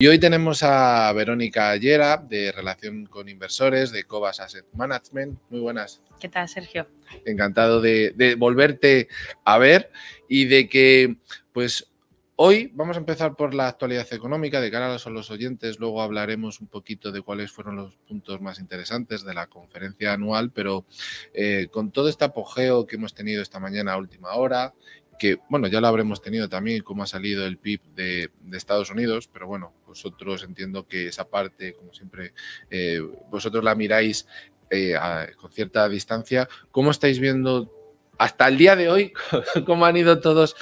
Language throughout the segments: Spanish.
Y hoy tenemos a Verónica Llera, de Relación con Inversores, de Cobas Asset Management. Muy buenas. ¿Qué tal, Sergio? Encantado de volverte a ver y de que, pues, hoy vamos a empezar por la actualidad económica de cara a los oyentes. Luego hablaremos un poquito de cuáles fueron los puntos más interesantes de la conferencia anual, pero con todo este apogeo que hemos tenido esta mañana a última hora, que, bueno, ya lo habremos tenido también, cómo ha salido el PIB de Estados Unidos, pero bueno, vosotros entiendo que esa parte, como siempre, vosotros la miráis con cierta distancia. ¿Cómo estáis viendo hasta el día de hoy cómo han ido todos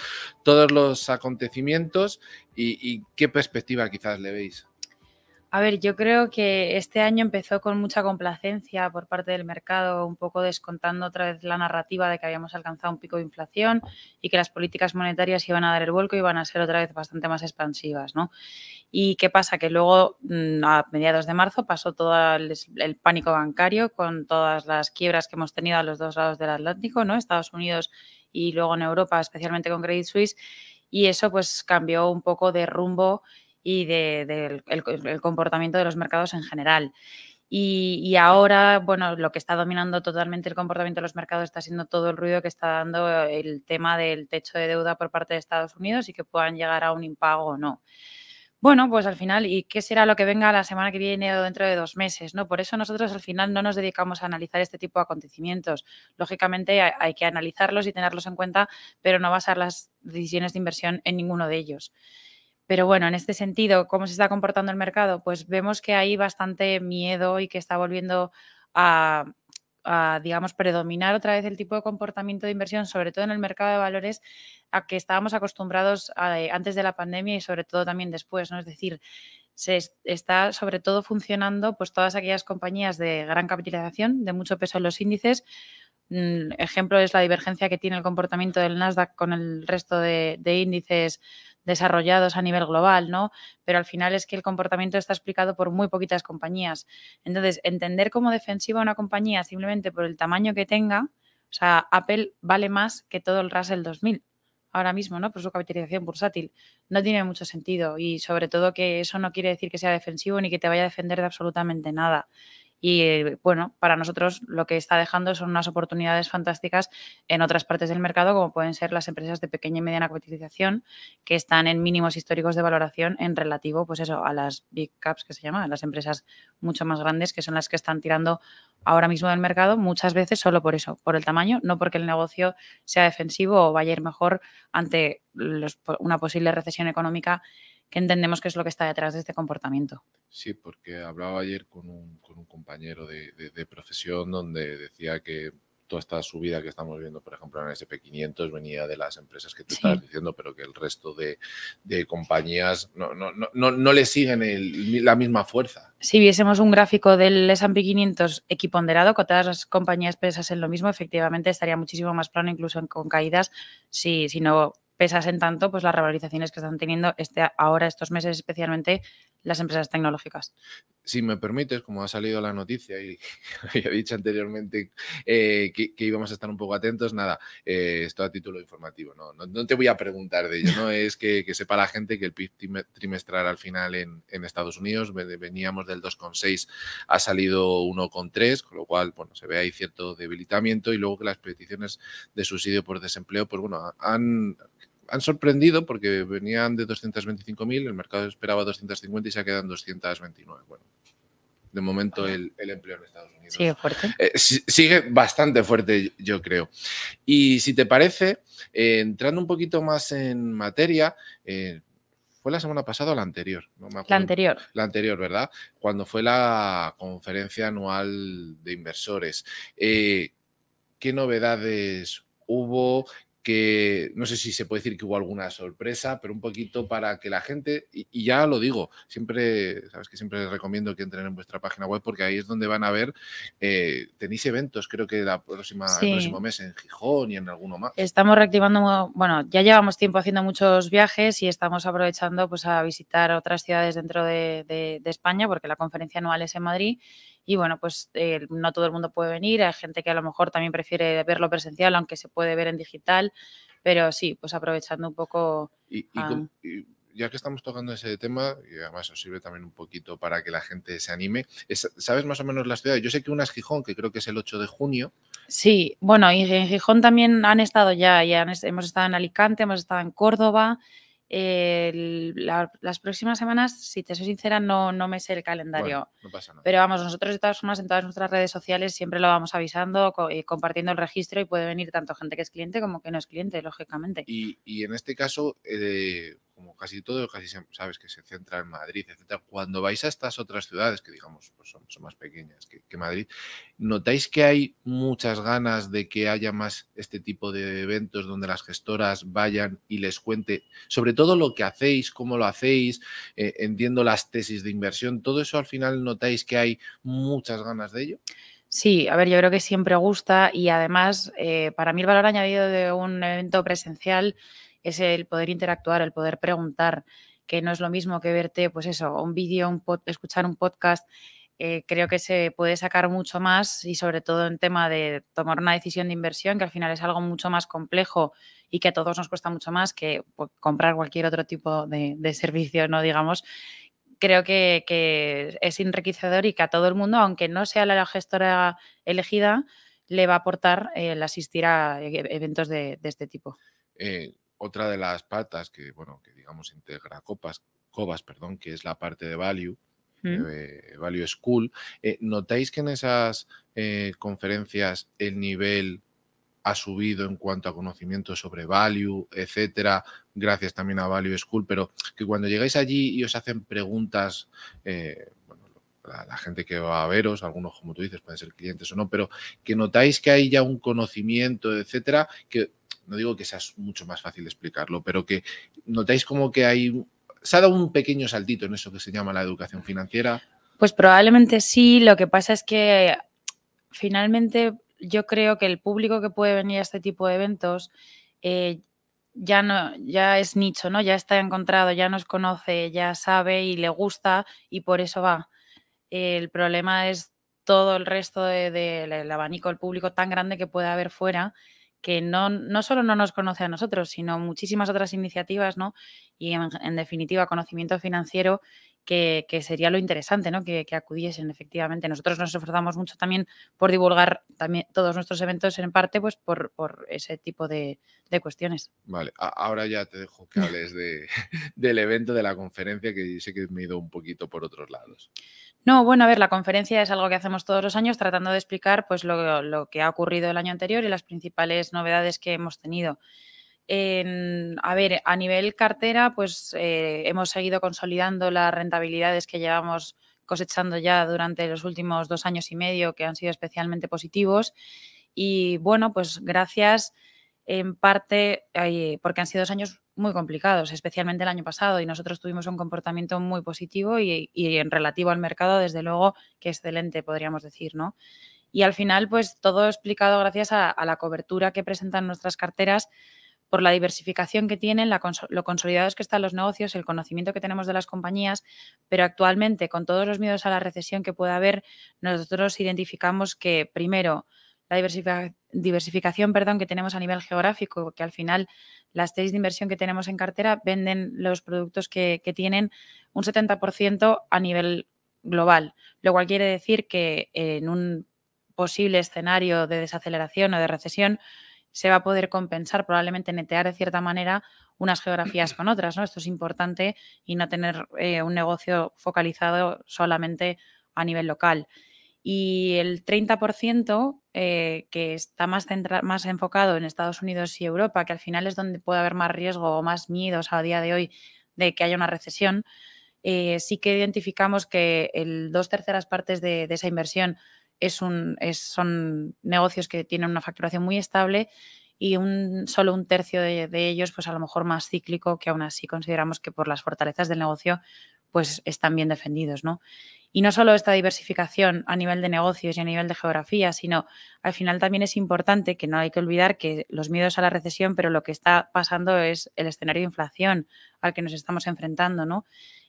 los acontecimientos y qué perspectiva quizás le veis? A ver, yo creo que este año empezó con mucha complacencia por parte del mercado, un poco descontando otra vez la narrativa de que habíamos alcanzado un pico de inflación y que las políticas monetarias iban a dar el vuelco y iban a ser otra vez bastante más expansivas, ¿no? ¿Y qué pasa? Que luego, a mediados de marzo, pasó todo el pánico bancario con todas las quiebras que hemos tenido a los dos lados del Atlántico, ¿no? Estados Unidos y luego en Europa, especialmente con Credit Suisse, y eso pues cambió un poco de rumbo y del comportamiento de los mercados en general. Y ahora, bueno, lo que está dominando totalmente el comportamiento de los mercados está siendo todo el ruido que está dando el tema del techo de deuda por parte de Estados Unidos y que puedan llegar a un impago o no. Bueno, pues al final, ¿y qué será lo que venga la semana que viene o dentro de 2 meses, ¿no? Por eso nosotros al final no nos dedicamos a analizar este tipo de acontecimientos. Lógicamente hay que analizarlos y tenerlos en cuenta, pero no basar las decisiones de inversión en ninguno de ellos. Pero bueno, en este sentido, ¿cómo se está comportando el mercado? Pues vemos que hay bastante miedo y que está volviendo a, digamos, predominar otra vez el tipo de comportamiento de inversión, sobre todo en el mercado de valores, a que estábamos acostumbrados antes de la pandemia y sobre todo también después, ¿no? Es decir, está sobre todo funcionando pues todas aquellas compañías de gran capitalización, de mucho peso en los índices. Ejemplo es la divergencia que tiene el comportamiento del Nasdaq con el resto de índices desarrollados a nivel global, ¿no? Pero al final es que el comportamiento está explicado por muy poquitas compañías. Entonces, entender como defensiva una compañía simplemente por el tamaño que tenga, o sea, Apple vale más que todo el Russell 2000 ahora mismo, ¿no? Por su capitalización bursátil. No tiene mucho sentido y sobre todo que eso no quiere decir que sea defensivo ni que te vaya a defender de absolutamente nada. Y bueno, para nosotros lo que está dejando son unas oportunidades fantásticas en otras partes del mercado, como pueden ser las empresas de pequeña y mediana capitalización, que están en mínimos históricos de valoración en relativo, pues eso, a las big caps que se llama, a las empresas mucho más grandes, que son las que están tirando ahora mismo del mercado, muchas veces solo por eso, por el tamaño, no porque el negocio sea defensivo o vaya a ir mejor ante una posible recesión económica, que entendemos que es lo que está detrás de este comportamiento. Sí, porque hablaba ayer con un compañero de profesión donde decía que toda esta subida que estamos viendo, por ejemplo, en el SP500 venía de las empresas que tú estabas diciendo, pero que el resto de compañías no le siguen la misma fuerza. Si viésemos un gráfico del S&P 500 equiponderado con todas las compañías pesas en lo mismo, efectivamente estaría muchísimo más plano, incluso con caídas, si no pesasen tanto pues las revalorizaciones que están teniendo ahora estos meses, especialmente las empresas tecnológicas. Si me permites, como ha salido la noticia y había dicho anteriormente que íbamos a estar un poco atentos, nada, esto a título informativo, no te voy a preguntar de ello, ¿no? Es que sepa la gente que el PIB trimestral al final en Estados Unidos veníamos del 2,6, ha salido 1,3, con lo cual, bueno, se ve ahí cierto debilitamiento y luego que las peticiones de subsidio por desempleo, pues bueno, han sorprendido porque venían de 225.000, el mercado esperaba 250 y se ha quedado en 229. Bueno, de momento el empleo en Estados Unidos sigue fuerte. Sigue bastante fuerte, yo creo. Y si te parece, entrando un poquito más en materia, ¿fue la semana pasada o la anterior? No me acuerdo. La anterior. La anterior, ¿verdad? Cuando fue la conferencia anual de inversores. ¿Qué novedades hubo? Que no sé si se puede decir que hubo alguna sorpresa, pero un poquito para que la gente, y ya lo digo, siempre, sabes que siempre les recomiendo que entren en vuestra página web porque ahí es donde van a ver, tenéis eventos, creo que el próximo mes en Gijón y en alguno más. Estamos reactivando, bueno, ya llevamos tiempo haciendo muchos viajes y estamos aprovechando pues a visitar otras ciudades dentro de España porque la conferencia anual es en Madrid. Y bueno, pues no todo el mundo puede venir, hay gente que a lo mejor también prefiere verlo presencial, aunque se puede ver en digital, pero sí, pues aprovechando un poco. ya que estamos tocando ese tema, y además os sirve también un poquito para que la gente se anime, ¿sabes más o menos las ciudades? Yo sé que una es Gijón, que creo que es el 8 de junio. Sí, bueno, y en Gijón también han estado ya, hemos estado en Alicante, hemos estado en Córdoba. Las próximas semanas, si te soy sincera, no me sé el calendario. Bueno, no pasa nada. Pero vamos, nosotros de todas formas en todas nuestras redes sociales siempre lo vamos avisando, compartiendo el registro, y puede venir tanto gente que es cliente como que no es cliente, lógicamente. Y en este caso, como casi todo, sabes que se centra en Madrid, etcétera. Cuando vais a estas otras ciudades, que digamos pues son más pequeñas que Madrid, ¿notáis que hay muchas ganas de que haya más este tipo de eventos donde las gestoras vayan y les cuente sobre todo lo que hacéis, cómo lo hacéis, entiendo las tesis de inversión, todo eso al final notáis que hay muchas ganas de ello? Sí, a ver, yo creo que siempre gusta, y además para mí el valor añadido de un evento presencial es el poder interactuar, el poder preguntar, que no es lo mismo que verte, pues eso, un vídeo, escuchar un podcast. Creo que se puede sacar mucho más, y sobre todo en tema de tomar una decisión de inversión, que al final es algo mucho más complejo y que a todos nos cuesta mucho más que pues, comprar cualquier otro tipo de servicio, ¿no? Digamos. Creo que es enriquecedor y que a todo el mundo, aunque no sea la gestora elegida, le va a aportar el asistir a eventos de este tipo. Otra de las patas que, bueno, que digamos integra Cobas, perdón, que es la parte de Value, Value School. ¿Notáis que en esas conferencias el nivel ha subido en cuanto a conocimiento sobre Value, etcétera, gracias también a Value School, pero que cuando llegáis allí y os hacen preguntas, bueno, la gente que va a veros, algunos, como tú dices, pueden ser clientes o no, pero que notáis que hay ya un conocimiento, etcétera, que no digo que sea mucho más fácil explicarlo, pero que notáis como que se ha dado un pequeño saltito en eso que se llama la educación financiera. Pues probablemente sí, lo que pasa es que finalmente yo creo que el público que puede venir a este tipo de eventos ya es nicho, ¿no? Ya está encontrado, ya nos conoce, ya sabe y le gusta, y por eso va. El problema es todo el resto del abanico, el público tan grande que puede haber fuera, que no solo no nos conoce a nosotros, sino muchísimas otras iniciativas, ¿no? Y en definitiva, conocimiento financiero, que sería lo interesante, ¿no? Que acudiesen, efectivamente. Nosotros nos esforzamos mucho también por divulgar también todos nuestros eventos, en parte, pues por ese tipo de cuestiones. Vale, ahora ya te dejo que hables del evento, de la conferencia, que sé que me he ido un poquito por otros lados. No, bueno, a ver, la conferencia es algo que hacemos todos los años, tratando de explicar pues lo que ha ocurrido el año anterior y las principales novedades que hemos tenido. A ver, a nivel cartera, pues hemos seguido consolidando las rentabilidades que llevamos cosechando ya durante los últimos 2 años y medio, que han sido especialmente positivos. Y bueno, pues gracias en parte porque han sido 2 años muy complicados, especialmente el año pasado, y nosotros tuvimos un comportamiento muy positivo y en relativo al mercado, desde luego, que excelente, podríamos decir, ¿no? Y al final, pues todo explicado gracias a la cobertura que presentan nuestras carteras, por la diversificación que tienen, lo consolidados que están los negocios, el conocimiento que tenemos de las compañías, pero actualmente, con todos los miedos a la recesión que pueda haber, nosotros identificamos que, primero, la diversificación que tenemos a nivel geográfico, que al final las tesis de inversión que tenemos en cartera venden los productos que tienen un 70% a nivel global, lo cual quiere decir que en un posible escenario de desaceleración o de recesión se va a poder compensar, probablemente netear de cierta manera unas geografías con otras, ¿no? Esto es importante, y no tener un negocio focalizado solamente a nivel local. Y el 30% que está más enfocado en Estados Unidos y Europa, que al final es donde puede haber más riesgo o más miedos a día de hoy de que haya una recesión, sí que identificamos que 2/3 partes de esa inversión son negocios que tienen una facturación muy estable, y solo 1/3 de ellos, pues a lo mejor más cíclico, que aún así consideramos que por las fortalezas del negocio, pues están bien defendidos, ¿no? Y no solo esta diversificación a nivel de negocios y a nivel de geografía, sino al final también es importante, que no hay que olvidar que los miedos a la recesión, pero lo que está pasando es el escenario de inflación al que nos estamos enfrentando, ¿no?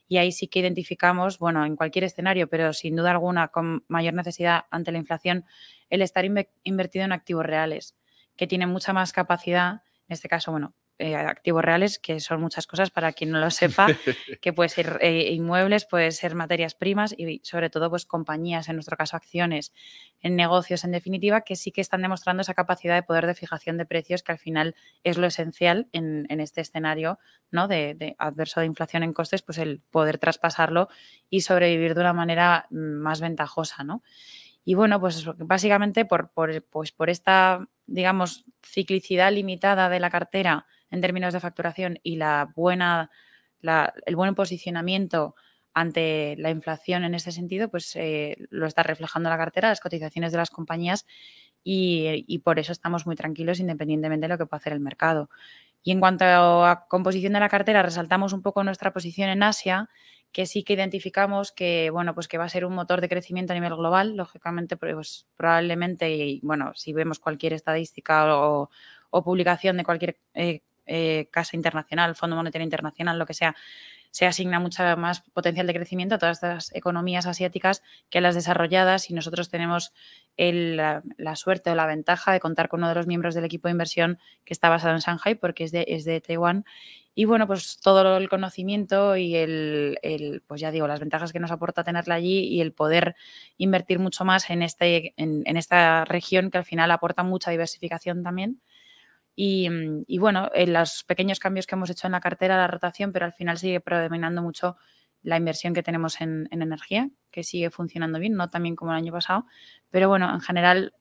Y ahí sí que identificamos, bueno, en cualquier escenario, pero sin duda alguna con mayor necesidad ante la inflación, el estar invertido en activos reales, que tienen mucha más capacidad, en este caso, bueno, activos reales, que son muchas cosas para quien no lo sepa, que puede ser inmuebles, puede ser materias primas y sobre todo pues compañías, en nuestro caso acciones, en negocios en definitiva, que sí que están demostrando esa capacidad de poder de fijación de precios, que al final es lo esencial en este escenario, ¿no? de adverso de inflación en costes, pues el poder traspasarlo y sobrevivir de una manera más ventajosa, ¿no? Y bueno, pues básicamente por esta, digamos, ciclicidad limitada de la cartera en términos de facturación y el buen posicionamiento ante la inflación en ese sentido, pues lo está reflejando la cartera, las cotizaciones de las compañías y por eso estamos muy tranquilos independientemente de lo que pueda hacer el mercado. Y en cuanto a composición de la cartera, resaltamos un poco nuestra posición en Asia, que sí que identificamos que, bueno, pues que va a ser un motor de crecimiento a nivel global, lógicamente, pues probablemente, y bueno, si vemos cualquier estadística o publicación de cualquier casa internacional, Fondo Monetario Internacional, lo que sea, se asigna mucha más potencial de crecimiento a todas estas economías asiáticas que a las desarrolladas, y nosotros tenemos la suerte o la ventaja de contar con uno de los miembros del equipo de inversión que está basado en Shanghai, porque es de Taiwán. Y bueno, pues todo el conocimiento y pues ya digo, las ventajas que nos aporta tenerla allí y el poder invertir mucho más en esta región, que al final aporta mucha diversificación también. Y bueno, en los pequeños cambios que hemos hecho en la cartera, la rotación, pero al final sigue predominando mucho la inversión que tenemos en energía, que sigue funcionando bien, no tan bien como el año pasado. Pero bueno, en general,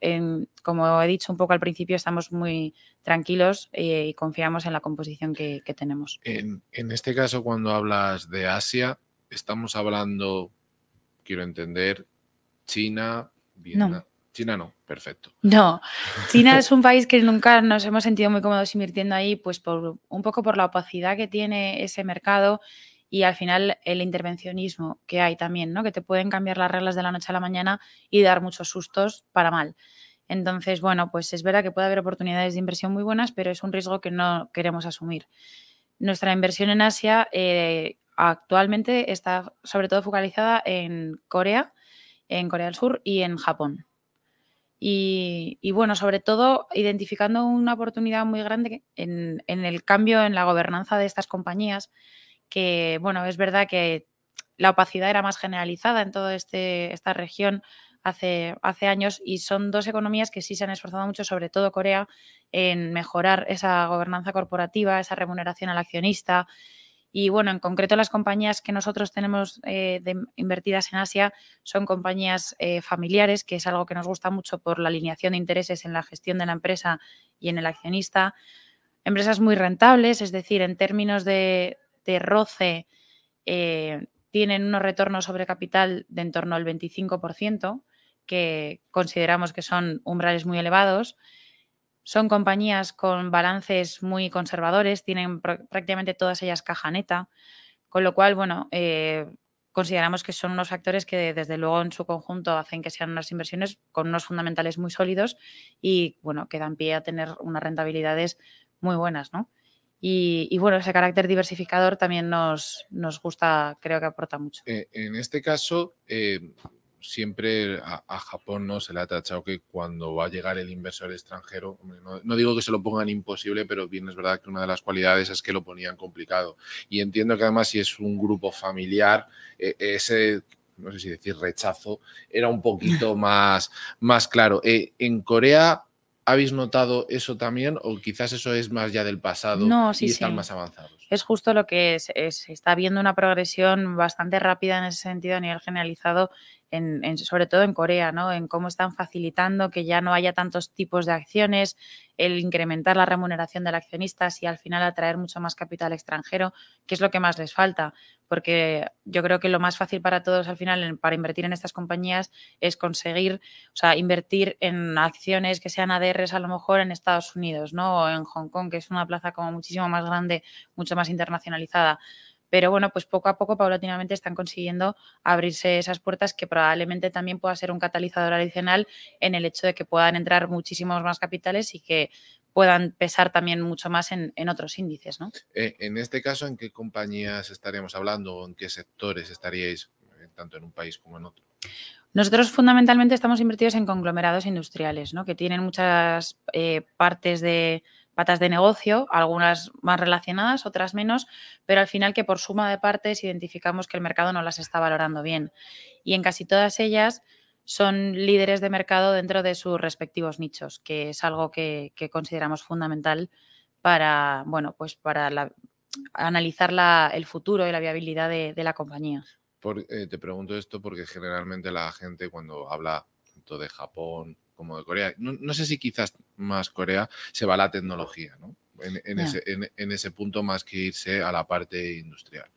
como he dicho un poco al principio, estamos muy tranquilos y confiamos en la composición que tenemos. En este caso, cuando hablas de Asia, estamos hablando, quiero entender, China, Vietnam. No. China no, perfecto. No, China es un país que nunca nos hemos sentido muy cómodos invirtiendo ahí, pues un poco por la opacidad que tiene ese mercado y al final el intervencionismo que hay también, ¿no? Que te pueden cambiar las reglas de la noche a la mañana y dar muchos sustos para mal. Entonces, bueno, pues es verdad que puede haber oportunidades de inversión muy buenas, pero es un riesgo que no queremos asumir. Nuestra inversión en Asia actualmente está sobre todo focalizada en Corea del Sur y en Japón. Y bueno, sobre todo identificando una oportunidad muy grande en el cambio en la gobernanza de estas compañías, que bueno, es verdad que la opacidad era más generalizada en toda esta región hace años, y son dos economías que sí se han esforzado mucho, sobre todo Corea, en mejorar esa gobernanza corporativa, esa remuneración al accionista. Y bueno, en concreto las compañías que nosotros tenemos invertidas en Asia son compañías familiares, que es algo que nos gusta mucho por la alineación de intereses en la gestión de la empresa y en el accionista. Empresas muy rentables, es decir, en términos de ROCE tienen unos retornos sobre capital de en torno al 25%, que consideramos que son umbrales muy elevados. Son compañías con balances muy conservadores, tienen prácticamente todas ellas caja neta, con lo cual, bueno, consideramos que son unos factores que desde luego en su conjunto hacen que sean unas inversiones con unos fundamentales muy sólidos y, bueno, que dan pie a tener unas rentabilidades muy buenas, ¿no? Y bueno, ese carácter diversificador también nos gusta, creo que aporta mucho. En este caso, siempre a Japón no se le ha tachado que cuando va a llegar el inversor extranjero, no digo que se lo pongan imposible, pero bien es verdad que una de las cualidades es que lo ponían complicado. Y entiendo que además si es un grupo familiar, ese, no sé si decir rechazo, era un poquito más claro. ¿En Corea habéis notado eso también o quizás eso es más ya del pasado y están más avanzados? Es justo lo que se está viendo, una progresión bastante rápida en ese sentido a nivel generalizado, sobre todo en Corea, ¿no? En cómo están facilitando que ya no haya tantos tipos de acciones, el incrementar la remuneración del accionista y al final atraer mucho más capital extranjero, que es lo que más les falta, porque yo creo que lo más fácil para todos al final para invertir en estas compañías es conseguir, o sea, invertir en acciones que sean ADRs a lo mejor en Estados Unidos, ¿no? O en Hong Kong, que es una plaza como muchísimo más grande, mucho más internacionalizada. Pero bueno, pues poco a poco, paulatinamente, están consiguiendo abrirse esas puertas, que probablemente también pueda ser un catalizador adicional en el hecho de que puedan entrar muchísimos más capitales y que puedan pesar también mucho más en otros índices, ¿no? En este caso, ¿en qué compañías estaríamos hablando o en qué sectores estaríais, tanto en un país como en otro? Nosotros fundamentalmente estamos invertidos en conglomerados industriales, ¿no? Que tienen muchas partes de patas de negocio, algunas más relacionadas, otras menos, pero al final que por suma de partes identificamos que el mercado no las está valorando bien. Y en casi todas ellas son líderes de mercado dentro de sus respectivos nichos, que es algo que consideramos fundamental para, bueno, pues para analizar el futuro y la viabilidad de la compañía. Te pregunto esto porque generalmente la gente cuando habla tanto de Japón como de Corea, no sé si quizás más Corea, se va a la tecnología, ¿no? En ese punto más que irse a la parte industrial.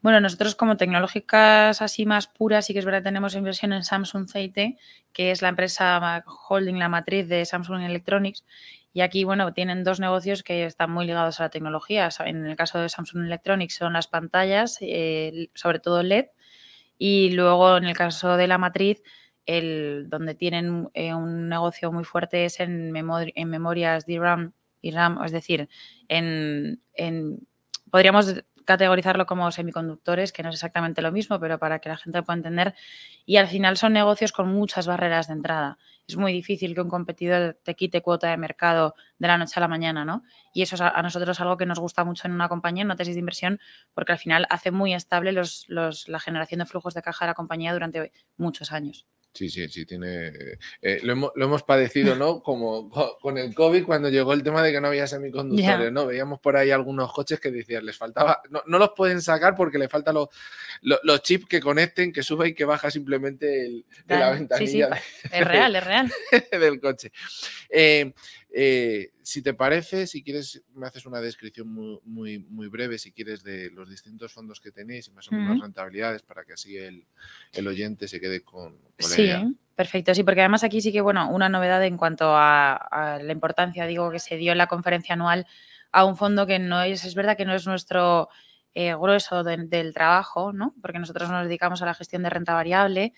Bueno, nosotros como tecnológicas así más puras, sí que es verdad que tenemos inversión en Samsung C&T, que es la empresa holding, la matriz de Samsung Electronics. Y aquí, bueno, tienen dos negocios que están muy ligados a la tecnología. En el caso de Samsung Electronics son las pantallas, sobre todo LED. Y luego en el caso de la matriz, donde tienen un negocio muy fuerte es en memorias DRAM y RAM, es decir, podríamos categorizarlo como semiconductores, que no es exactamente lo mismo, pero para que la gente lo pueda entender. Y al final son negocios con muchas barreras de entrada. Es muy difícil que un competidor te quite cuota de mercado de la noche a la mañana, ¿no? Y eso es a nosotros algo que nos gusta mucho en una compañía, en una tesis de inversión, porque al final hace muy estable la generación de flujos de caja de la compañía durante muchos años. Sí, tiene. Lo hemos padecido, ¿no? Como con el COVID, cuando llegó el tema de que no había semiconductores, ¿no? Veíamos por ahí algunos coches que decían, les faltaba, no los pueden sacar porque le faltan los chips que conecten, que sube y que baja simplemente la ventanilla. Sí, es real, es real. Del coche. Si te parece, si quieres, me haces una descripción muy breve, si quieres, de los distintos fondos que tenéis y más o menos rentabilidades para que así el oyente se quede con la idea. Sí, perfecto. Sí, porque además aquí sí que, bueno, una novedad en cuanto a la importancia, digo, que se dio en la conferencia anual a un fondo que no es verdad que no es nuestro grueso del trabajo, ¿no? Porque nosotros nos dedicamos a la gestión de renta variable,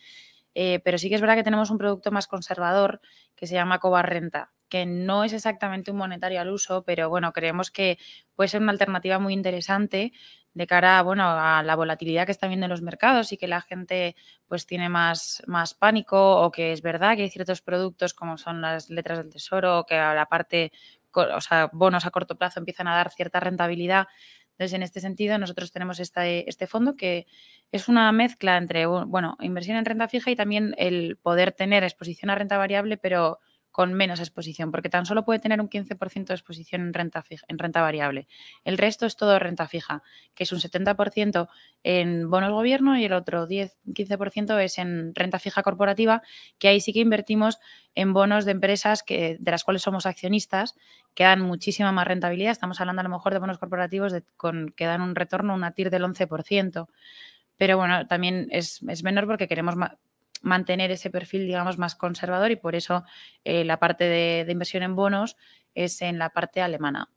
pero sí que es verdad que tenemos un producto más conservador que se llama Cobar Renta, que no es exactamente un monetario al uso, pero bueno, creemos que puede ser una alternativa muy interesante de cara a la volatilidad que está viendo en los mercados y que la gente pues tiene más pánico, o que es verdad que hay ciertos productos como son las letras del tesoro, que a la parte, o sea, bonos a corto plazo empiezan a dar cierta rentabilidad. Entonces, en este sentido, nosotros tenemos este fondo que es una mezcla entre, bueno, inversión en renta fija y también el poder tener exposición a renta variable, pero con menos exposición, porque tan solo puede tener un 15% de exposición en renta variable. El resto es todo renta fija, que es un 70% en bonos gobierno y el otro 15% es en renta fija corporativa, que ahí sí que invertimos en bonos de empresas de las cuales somos accionistas, que dan muchísima más rentabilidad. Estamos hablando a lo mejor de bonos corporativos que dan un retorno, una TIR del 11%. Pero bueno, también es menor porque queremos mantener ese perfil, digamos, más conservador, y por eso la parte de inversión en bonos es en la parte alemana.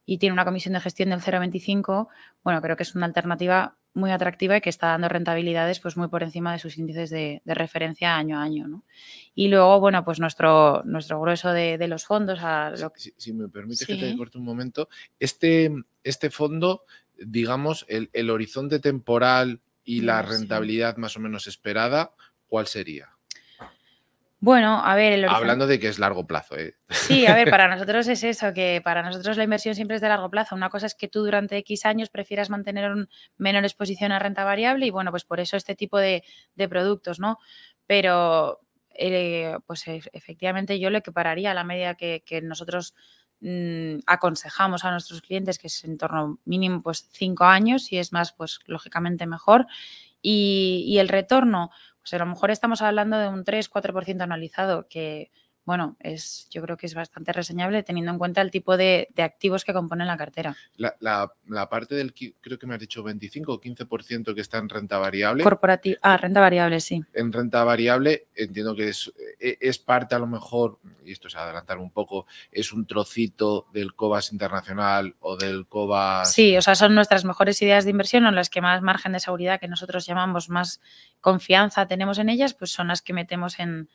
Y tiene una comisión de gestión del 0,25. Bueno, creo que es una alternativa muy atractiva y que está dando rentabilidades pues muy por encima de sus índices de referencia año a año, ¿no? Y luego, bueno, pues nuestro grueso de los fondos... Si me permites que te corte un momento, este fondo, digamos, el horizonte temporal y la rentabilidad más o menos esperada, ¿cuál sería? Bueno, a ver... Hablando de que es largo plazo, ¿eh? Sí, a ver, para nosotros es eso, que para nosotros la inversión siempre es de largo plazo. Una cosa es que tú durante X años prefieras mantener una menor exposición a renta variable y, bueno, pues por eso este tipo de productos, ¿no? Pero, pues efectivamente yo lo equipararía a la media que nosotros aconsejamos a nuestros clientes, que es en torno mínimo pues 5 años, si es más, pues lógicamente mejor. Y el retorno, pues a lo mejor estamos hablando de un 3-4% anualizado, que, bueno, yo creo que es bastante reseñable teniendo en cuenta el tipo de activos que componen la cartera. La parte del, creo que me has dicho 25 o 15% que está en renta variable. Renta variable, sí. En renta variable entiendo que es parte, a lo mejor, y esto es adelantar un poco, es un trocito del Cobas Internacional o del Cobas... Sí, o sea, son nuestras mejores ideas de inversión, o las que más margen de seguridad, que nosotros llamamos, más confianza tenemos en ellas, pues son las que metemos en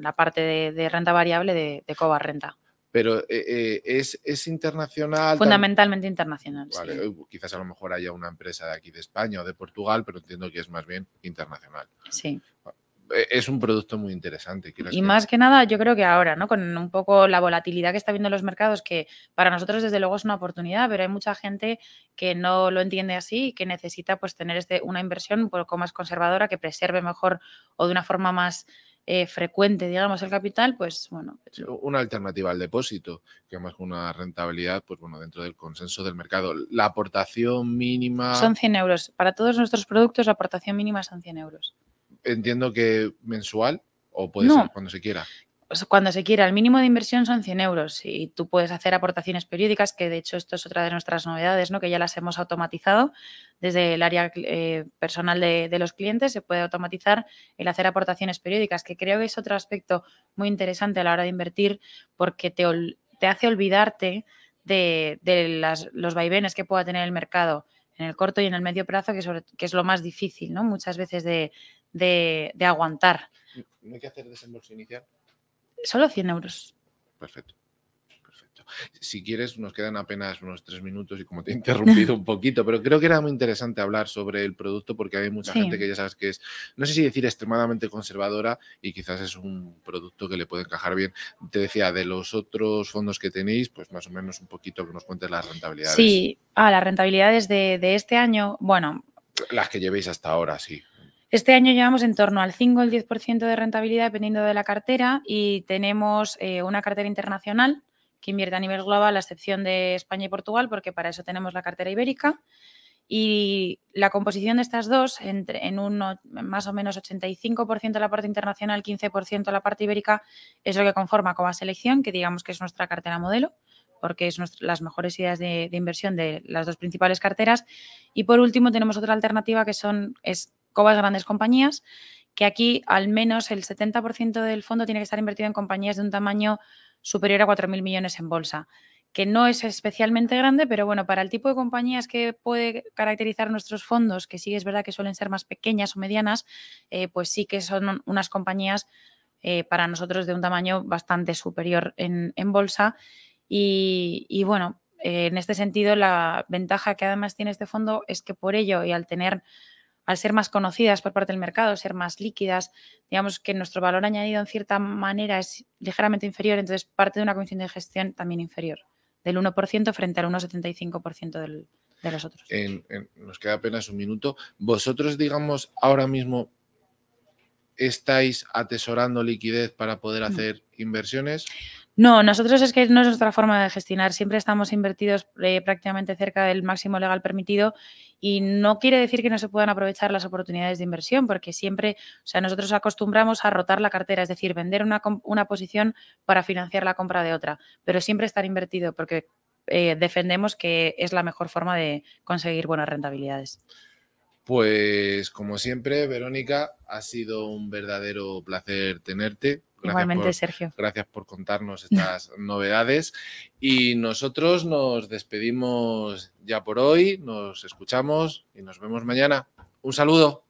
la parte de renta variable de Cobas Renta. Pero es internacional. Fundamentalmente internacional. Vale, sí. Quizás a lo mejor haya una empresa de aquí de España o de Portugal, pero entiendo que es más bien internacional. Sí. es un producto muy interesante. Y más que nada, yo creo que ahora, ¿no? Con un poco la volatilidad que está viendo los mercados, que para nosotros desde luego es una oportunidad, pero hay mucha gente que no lo entiende así y que necesita pues tener una inversión un poco más conservadora, que preserve mejor o de una forma más frecuente, digamos, el capital, pues bueno. Una alternativa al depósito, que además con una rentabilidad, pues bueno, dentro del consenso del mercado. La aportación mínima... Son 100 euros. Para todos nuestros productos la aportación mínima son 100 euros. Entiendo que mensual o puede ser cuando se quiera. Pues cuando se quiera. El mínimo de inversión son 100 euros y tú puedes hacer aportaciones periódicas, que de hecho esto es otra de nuestras novedades, ¿no? Que ya las hemos automatizado desde el área personal de los clientes. Se puede automatizar el hacer aportaciones periódicas, que creo que es otro aspecto muy interesante a la hora de invertir, porque te hace olvidarte de los vaivenes que pueda tener el mercado en el corto y en el medio plazo, que es lo más difícil, ¿no? Muchas veces de aguantar. ¿No hay que hacer desembolso inicial? Solo 100 euros. Perfecto. Si quieres, nos quedan apenas unos 3 minutos y como te he interrumpido un poquito, pero creo que era muy interesante hablar sobre el producto porque hay mucha gente que ya sabes que es, no sé si decir extremadamente conservadora, y quizás es un producto que le puede encajar bien. Te decía, de los otros fondos que tenéis, pues más o menos un poquito que nos cuentes las rentabilidades. Sí, las rentabilidades de este año, bueno... Las que llevéis hasta ahora, sí. Este año llevamos en torno al 5 o el 10% de rentabilidad dependiendo de la cartera, y tenemos una cartera internacional que invierte a nivel global, a excepción de España y Portugal, porque para eso tenemos la cartera ibérica. Y la composición de estas dos, en un más o menos 85% la parte internacional, 15% la parte ibérica, es lo que conforma Cova Selección, que digamos que es nuestra cartera modelo, porque es las mejores ideas de inversión de las dos principales carteras. Y por último tenemos otra alternativa que es Covas Grandes Compañías, que aquí al menos el 70% del fondo tiene que estar invertido en compañías de un tamaño superior a 4.000 millones en bolsa, que no es especialmente grande, pero bueno, para el tipo de compañías que puede caracterizar nuestros fondos, que sí es verdad que suelen ser más pequeñas o medianas, pues sí que son unas compañías para nosotros de un tamaño bastante superior en bolsa. Y bueno, en este sentido, la ventaja que además tiene este fondo es que por ello y al ser más conocidas por parte del mercado, ser más líquidas, digamos que nuestro valor añadido en cierta manera es ligeramente inferior, entonces parte de una comisión de gestión también inferior, del 1% frente al 1,75% de los otros. Nos queda apenas un minuto. ¿Vosotros, digamos, ahora mismo estáis atesorando liquidez para poder hacer inversiones? No, nosotros es que no es nuestra forma de gestionar. Siempre estamos invertidos prácticamente cerca del máximo legal permitido, y no quiere decir que no se puedan aprovechar las oportunidades de inversión, porque siempre, o sea, nosotros acostumbramos a rotar la cartera, es decir, vender una posición para financiar la compra de otra, pero siempre estar invertido, porque defendemos que es la mejor forma de conseguir buenas rentabilidades. Pues como siempre, Verónica, ha sido un verdadero placer tenerte. Igualmente, Sergio. Gracias por contarnos estas novedades, y nosotros nos despedimos ya por hoy, nos escuchamos y nos vemos mañana. Un saludo.